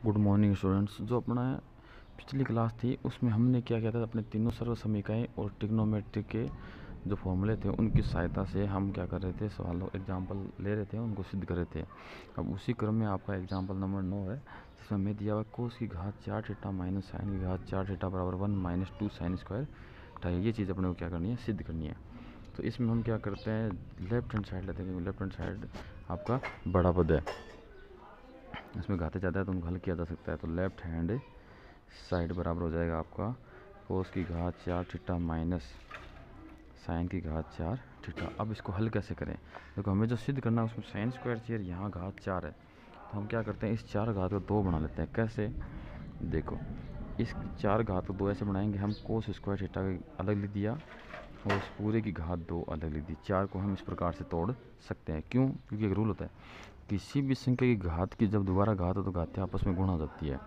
Good morning students. जो अपना पिछली क्लास थी उसमें हमने क्या किया था, अपने तीनों सर्व समीकरण और ट्रिग्नोमेट्री के जो फॉर्मूले थे उनकी सहायता से हम क्या कर रहे थे, सवालों एग्जाम्पल ले रहे थे, उनको सिद्ध कर रहे थे। अब उसी क्रम में आपका एग्जाम्पल नंबर 9 है, जिसमें हमें दिया हुआ कोस की घात 4 थीटा माइनस साइन की घात 4 थीटा बराबर 1 माइनस 2 साइन स्क्वायर थीटा। ये चीज़ अपने को क्या करनी है, सिद्ध करनी है। तो इसमें हम क्या करते हैं, लेफ्ट हैंड साइड लेते हैं, क्योंकि लेफ्ट हैंड साइड आपका बड़ा पद है, इसमें घाते ज़्यादा है तो उनको हल किया जा सकता है। तो लेफ्ट हैंड साइड बराबर हो जाएगा आपका कोस की घात 4 थीटा माइनस साइन की घात 4 थीटा। अब इसको हल कैसे करें, देखो हमें जो सिद्ध करना है उसमें साइन स्क्वायर चाहिए, यहाँ घात 4 है, तो हम क्या करते हैं, इस 4 घात को 2 बना लेते हैं। कैसे, देखो इस 4 घात को 2 ऐसे बनाएंगे, हम कोस स्क्वायर थीटा अलग लिख दिया और उस पूरे की घात 2 अलग लिख दी। 4 को हम इस प्रकार से तोड़ सकते हैं। क्यों, क्योंकि एक रूल होता है, किसी भी संख्या की घात की जब दोबारा घात हो तो घातें आपस में गुणा हो जाती है।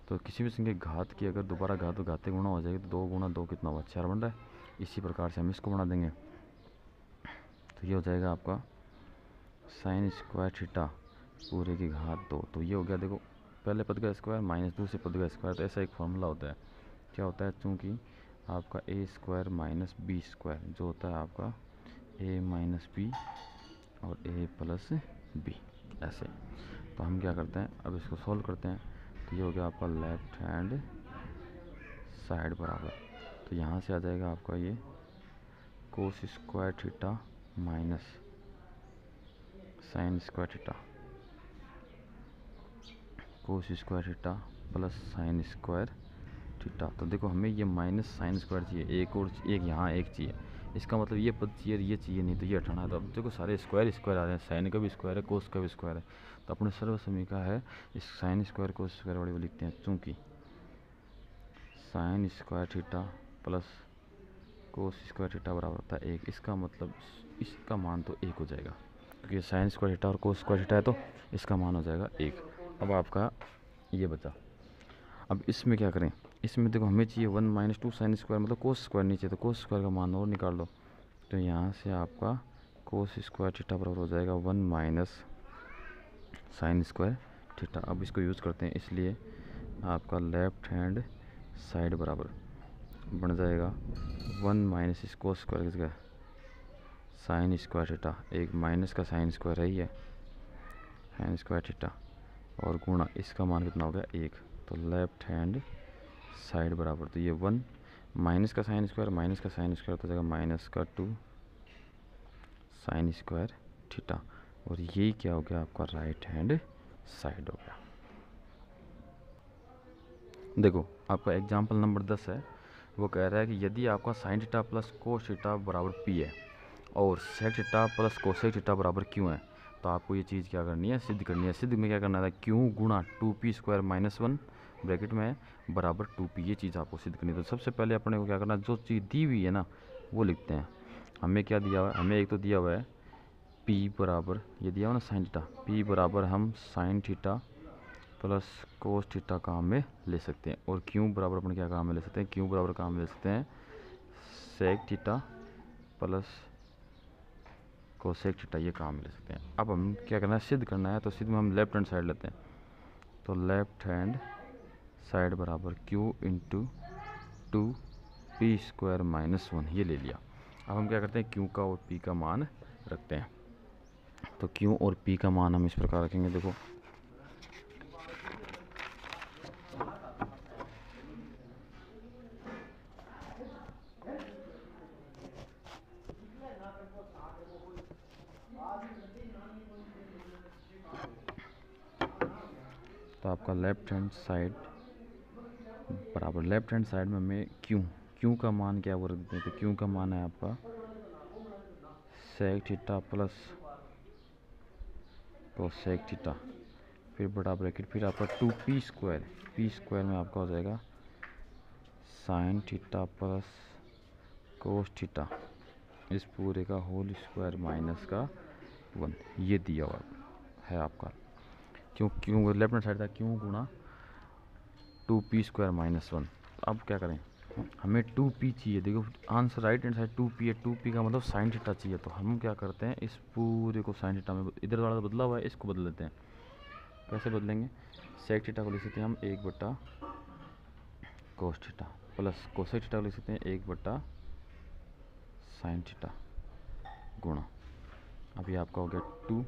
तो किसी भी संख्या की घात की अगर दोबारा घात तो घातें गुणा हो जाएगी, तो 2 गुणा 2 कितना हुआ, 4 बन रहा है। इसी प्रकार से हम इसको बना देंगे, तो ये हो जाएगा आपका साइन स्क्वायर थीटा पूरे की घात 2। तो ये हो गया, देखो पहले पद का स्क्वायर माइनस दूसरे पद का स्क्वायर, तो ऐसा एक फॉर्मूला होता है। क्या होता है, चूँकि आपका ए स्क्वायर माइनस बी स्क्वायर जो होता है आपका ए माइनस बी और ए प्लस बी, ऐसे। तो हम क्या करते हैं, अब इसको सॉल्व करते हैं। तो ये हो गया आपका लेफ्ट हैंड साइड बराबर, तो यहाँ से आ जाएगा आपका ये कोस square theta minus sign square theta, कोस square theta plus sign square theta. तो देखो हमें ये माइनस साइन स्क्वायर चाहिए, एक और एक यहाँ एक चाहिए, इसका मतलब ये पद चाहिए, ये चाहिए, नहीं तो ये हटाना है। तो अब देखो सारे स्क्वायर स्क्वायर आ रहे हैं, साइन का भी स्क्वायर है, कोस का भी स्क्वायर है। तो अपने सर्व समीकरण है इस साइन स्क्वायर कोस स्क्वायर वाले को लिखते हैं, चूँकि sign square theta plus cos square theta बराबर होता है 1। इसका मतलब इसका मान तो 1 हो जाएगा, क्योंकि साइन स्क्वायर थीटा और कोस स्क्वायर थीटा है, तो इसका मान हो जाएगा 1। अब आपका ये बचा, अब इसमें क्या करें, इसमें देखो हमें चाहिए 1 माइनस 2 साइन स्क्वायर, मतलब कोस स्क्वायर नीचे, तो कोस स्क्वायर का मान और निकाल लो। तो यहाँ से आपका कोस स्क्वायर थीटा बराबर हो जाएगा 1 माइनस साइन स्क्वायर थीटा। अब इसको यूज़ करते हैं, इसलिए आपका लेफ्ट हैंड साइड बराबर बन जाएगा 1 माइनस इस कोस स्क्वायर किसका साइन स्क्वायर थीटा, एक माइनस का साइन स्क्वायर है ही है, साइन स्क्वायर थीटा, और गुणा इसका मान कितना हो गया 1। तो लेफ्ट हैंड साइड बराबर, तो ये 1 माइनस का साइन स्क्वायर तो जाएगा माइनस का 2 साइन स्क्वायर थीटा, और यही क्या हो गया आपका राइट हैंड साइड हो गया। देखो आपका एग्जाम्पल नंबर 10 है, वो कह रहा है कि यदि आपका sine theta plus cos theta बराबर पी है और sec theta plus cosec theta बराबर क्यों है, तो आपको ये चीज़ क्या करनी है, सिद्ध करनी है। सिद्ध में क्या करना था, क्यों गुणा 2p स्क्वायर माइनस 1 ब्रैकेट में बराबर 2p, ये चीज़ आपको सिद्ध करनी है। तो सबसे पहले अपने को क्या करना है, जो चीज़ दी हुई है ना वो लिखते हैं। हमें क्या दिया हुआ है, हमें एक तो दिया हुआ है p बराबर, ये दिया हुआ ना साइन थीटा, p बराबर हम sign theta plus cos theta काम में ले सकते हैं, और क्यों बराबर अपन क्या काम में ले सकते हैं, क्यों बराबर काम में ले सकते हैं sec theta plus cosec theta, ये काम में ले सकते हैं। अब हम क्या करना है, सिद्ध करना है, तो सिद्ध में हम लेफ्ट हैंड साइड लेते हैं। तो लेफ्ट हैंड साइड बराबर Q into 2p square minus 1, ये ले लिया। अब हम क्या करते हैं, क्यू का और p का मान रखते हैं। तो क्यू और p का मान हम इस प्रकार रखेंगे, देखो तो आपका लेफ्ट हैंड साइड बराबर, लेफ्ट हैंड साइड में हमें क्यू का मान क्या वो रख देते हैं। तो क्यू का मान है आपका sec theta plus cosec theta, फिर बड़ा ब्रैकेट, फिर आपका 2p स्क्वायर, p स्क्वायर में आपका हो जाएगा sign theta plus cos theta, इस पूरे का होल स्क्वायर माइनस का 1, ये दिया हुआ है आपका। क्यों लेफ्ट हैंड साइड था, क्यों गुणा 2p स्क्वायर माइनस 1। अब क्या करें, हमें 2p चाहिए, देखो answer right hand side 2p है, 2p का मतलब साइन थीटा चाहिए। तो हम क्या करते हैं, इस पूरे को साइन थीटा में, इधर वाला बदला हुआ है इसको बदल देते हैं, कैसे बदलेंगे, सेक थीटा को लिख सकते हैं हम 1 बटा कोस थीटा प्लस कोसेक थीटा को लिख सकते हैं 1 बटा साइन थीटा गुणा, अभी आपका हो गया 2।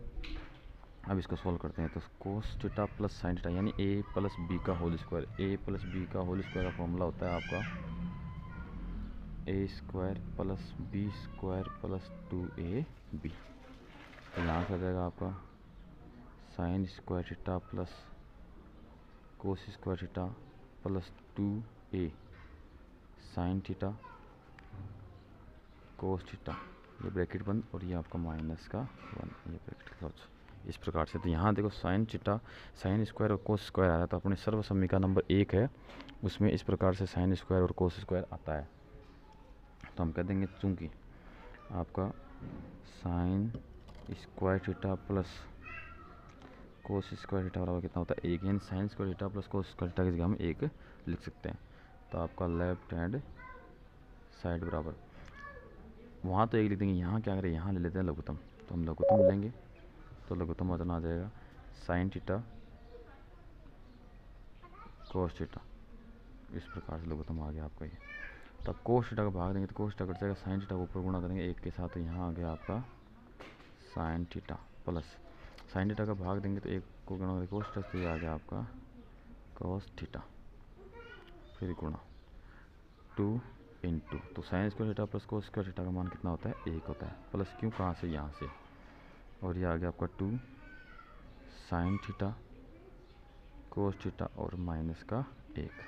अब इसको सॉल्व करते हैं तो cos theta plus sine theta यानी a प्लस बी का whole square, a plus B का होल स्क्वायर का फॉर्मूला होता है आपका a square plus B square plus 2ab। तो यहाँ से आ जाएगा आपका sine square theta plus cos square theta plus 2a sine theta cos theta, ये ब्रैकेट बंद और ये आपका माइनस का 1, ये ब्रैकेट क्लोज। इस प्रकार से तो यहाँ देखो साइन थीटा साइन स्क्वायर और कोस स्क्वायर आ रहा है, तो अपने सर्व समीकरण नंबर 1 है उसमें इस प्रकार से साइन स्क्वायर और कोस स्क्वायर आता है। तो हम कह देंगे चूँकि आपका sine square theta plus cos square theta बराबर कितना होता है 1, यानी sign square theta plus cos square theta की जगह हम 1 लिख सकते हैं। तो आपका लेफ्ट हैंड साइड बराबर, वहाँ तो 1 लिख देंगे, यहाँ क्या करें, यहाँ ले लेते हैं लघुत्तम, तो हम लघुत्तम लेंगे तो लघुत्तम वजन आ जाएगा साइन थीटा कोस थीटा, इस प्रकार से लघुत्तम आ गया आपका ये। तो अब कोस थीटा का भाग देंगे तो कोस थीटा कट जाएगा, साइन थीटा को ऊपर गुणा करेंगे 1 के साथ, तो यहाँ आ गया आपका sine theta plus sine theta का भाग देंगे तो 1 को गुणा करेंगे कोस थीटा, तो ये आ गया आपका कोस थीटा, फिर गुणा 2 इंटू, तो sign square theta plus cos square theta का मान कितना होता है 1 होता है, प्लस क्यों कहाँ से, यहाँ से, और ये आ गया आपका 2 साइन थीटा कोस थीटा और माइनस का 1।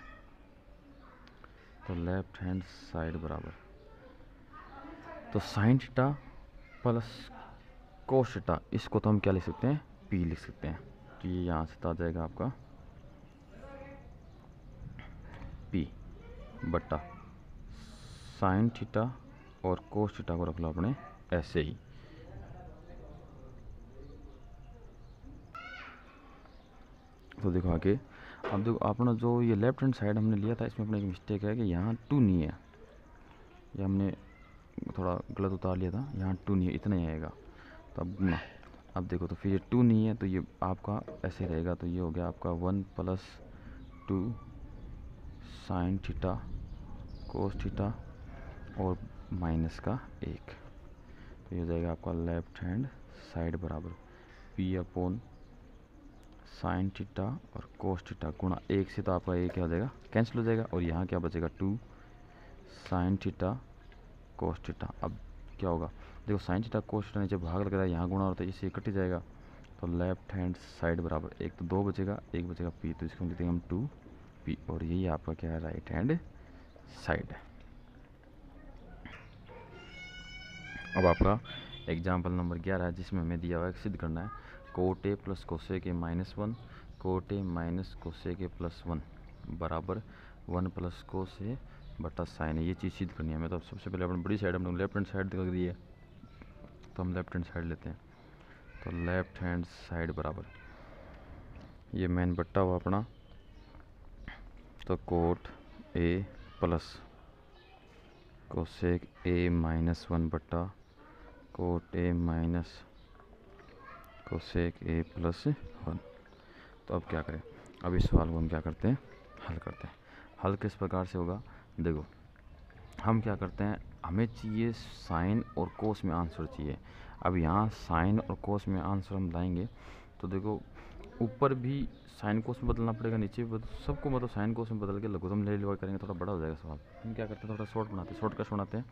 तो लेफ्ट हैंड साइड बराबर, तो sign theta plus cos theta इसको तो हम क्या लिख सकते हैं p लिख सकते हैं, तो ये यहाँ से तो आ जाएगा आपका p बटा साइन थीटा और कोस थीटा को रख लो अपने ऐसे ही। तो देखो आगे, अब देखो अपना जो ये लेफ्ट हैंड साइड हमने लिया था इसमें अपना एक मिस्टेक है कि यहाँ 2 नहीं है, ये हमने थोड़ा गलत उतार लिया था, यहाँ 2 नहीं है, इतना ही आएगा। तो अब गुना, अब देखो तो फिर ये 2 नहीं है तो ये आपका ऐसे रहेगा, तो ये हो गया आपका 1 plus 2 sign theta cos theta और माइनस का 1, तो ये हो जाएगा आपका लेफ्ट हैंड साइड बराबर p अपॉन साइन थीटा और कोस थीटा गुणा 1 से, तो आपका ये क्या हो जाएगा कैंसिल हो जाएगा, और यहाँ क्या बचेगा 2 साइन थीटा कोस थीटा। अब क्या होगा, देखो साइन थीटा कोस थीटा नीचे भाग लग रहा है, यहाँ गुणा होता है, इससे कट जाएगा, तो लेफ्ट हैंड साइड बराबर 1 तो 2 बचेगा, 1 बचेगा p, तो इसको लिखते हैं हम 2p, और यही आपका क्या है राइट हैंड साइड है। अब आपका एग्जाम्पल नंबर 11 है जिसमें हमें दिया हुआ है सिद्ध करना है coat A plus cosec A minus 1 coat A minus cosec A plus 1 बराबर 1 प्लस कोस ए बटा साइन है, ये चीज़ सिद्ध करनी है हमें। तो सबसे पहले अपनी बड़ी साइड हमने लेफ्ट हैंड साइड दिख दी है, तो हम लेफ्ट हैंड साइड लेते हैं, तो लेफ्ट हैंड साइड बराबर ये मेन बट्टा हुआ अपना, तो cot A plus cosec A minus 1 बट्टा cot A minus cosec A plus 1। तो अब क्या करें, अब इस सवाल को हम क्या करते हैं हल करते हैं। हल किस प्रकार से होगा, देखो हम क्या करते हैं, हमें चाहिए साइन और कोस में आंसर चाहिए। अब यहाँ साइन और कोस में आंसर हम लाएंगे तो देखो ऊपर भी साइन कोस में बदलना पड़ेगा, नीचे भी सबको मतलब साइन कोस में बदल के लघुत्तम ले लिया करेंगे, थोड़ा बड़ा हो जाएगा सवाल। हम क्या करते हैं थोड़ा शॉर्ट बनाते हैं, शॉर्टकट बनाते हैं,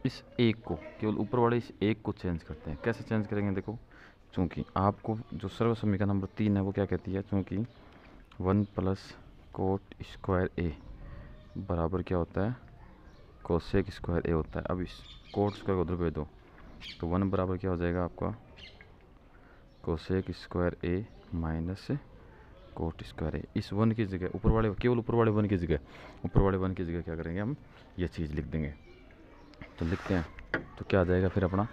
इस एक को केवल ऊपर वाले इस एक को चेंज करते हैं। कैसे चेंज करेंगे, देखो चूँकि आपको जो सर्व समीकरण नंबर 3 है वो क्या कहती है, चूँकि 1 प्लस कोट स्क्वायर ए बराबर क्या होता है कोसेक स्क्वायर ए होता है। अब इस कोट स्क्वायर को उधर भेज दो तो 1 बराबर क्या हो जाएगा आपका कोसेक स्क्वायर ए माइनस कोट स्क्वायर ए। इस 1 की जगह ऊपर वाले केवल ऊपर वाले 1 की जगह क्या करेंगे हम ये चीज़ लिख देंगे। तो लिखते हैं तो क्या आ जाएगा फिर अपना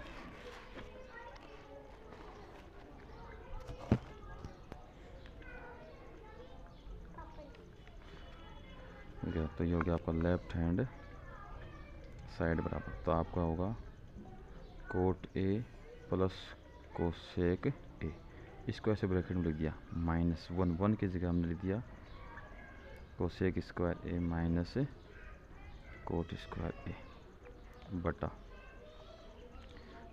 तो ये हो गया आपका लेफ्ट हैंड साइड बराबर, तो आपका होगा कोट ए प्लस कोसेक ए इसको ऐसे ब्रैकेट में लिख दिया -1, 1 की जगह हमने लिख दिया कोसेक स्क्वायर ए माइनस कोट स्क्वायर ए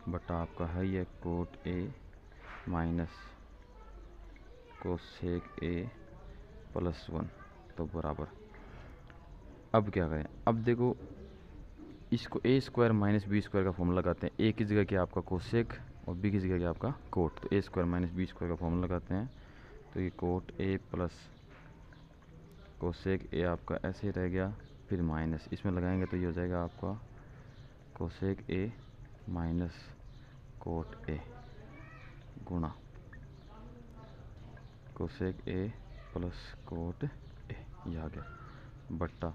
बटा आपका है ये coat A minus cosec A plus 1 तो बराबर। अब क्या करें, अब देखो इसको ए स्क्वायर माइनस बी स्क्वायर का फॉर्मूला लगाते हैं। ए की जगह क्या आपका कोसेक और बी की जगह क्या आपका कोट, तो ए स्क्वायर माइनस बी स्क्वायर का फॉर्मूला लगाते हैं। तो ये कोट ए प्लस कोसेक ए आपका ऐसे ही रह गया, फिर माइनस इसमें लगाएंगे तो ये हो जाएगा आपका cosec A minus cot A गुणा cosec A plus cot A, ये आ गया बट्टा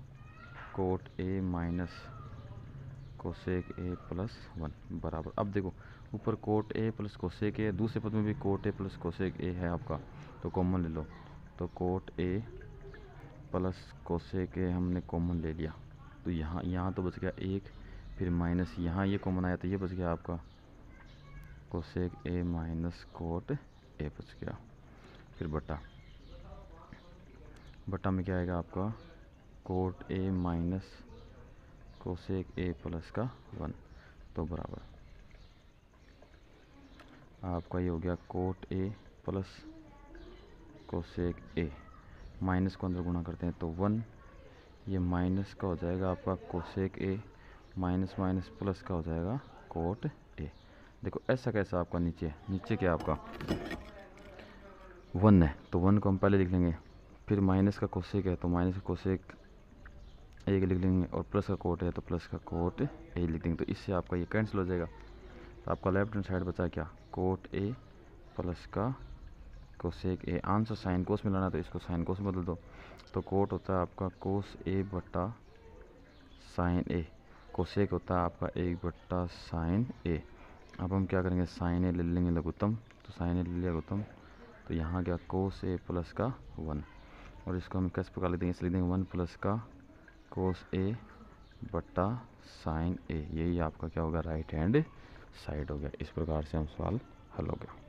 cot A minus cosec A plus 1 बराबर। अब देखो ऊपर cot A plus cosec A, दूसरे पद में भी cot A plus cosec A है आपका, तो कॉमन ले लो। तो cot A plus cosec A हमने कॉमन ले लिया, तो यहाँ तो बच गया 1, फिर माइनस यहाँ ये कॉमन आया तो ये बच गया आपका कोसेक ए माइनस कोट ए बच गया, फिर बटा में क्या आएगा आपका coat A minus cosec A plus का 1 तो बराबर आपका ये हो गया coat A plus cosec A, minus को अंदर गुणा करते हैं तो 1, ये माइनस का हो जाएगा आपका cosec A, minus minus plus का हो जाएगा कोट ए। देखो ऐसा कैसा आपका नीचे क्या आपका 1 है तो 1 को हम पहले लिख लेंगे, फिर माइनस का कोसेक है तो माइनस का कोसेक ए लिख लेंगे, और प्लस का कोट है तो प्लस का कोट ए लिख देंगे। तो इससे आपका ये कैंसिल हो जाएगा, तो आपका लेफ्ट हैंड साइड बचा क्या कोट ए प्लस का कोसेक ए। आंसर साइन कोस में लाना तो इसको साइन कोस में बदल दो, तो कोट होता है आपका कोस ए बट्टा साइन ए, कोसेक होता है आपका 1 बट्टा साइन ए। अब हम क्या करेंगे साइन ए ले लेंगे लघुत्तम, तो साइन ए ले लिया लघुत्तम, तो यहाँ क्या कोस ए प्लस का 1, और इसको हम किस प्रकार लिख देंगे, लिख देंगे 1 प्लस का कोस ए बट्टा साइन ए, यही आपका क्या होगा राइट हैंड साइड हो गया। इस प्रकार से हम सवाल हल हो गया।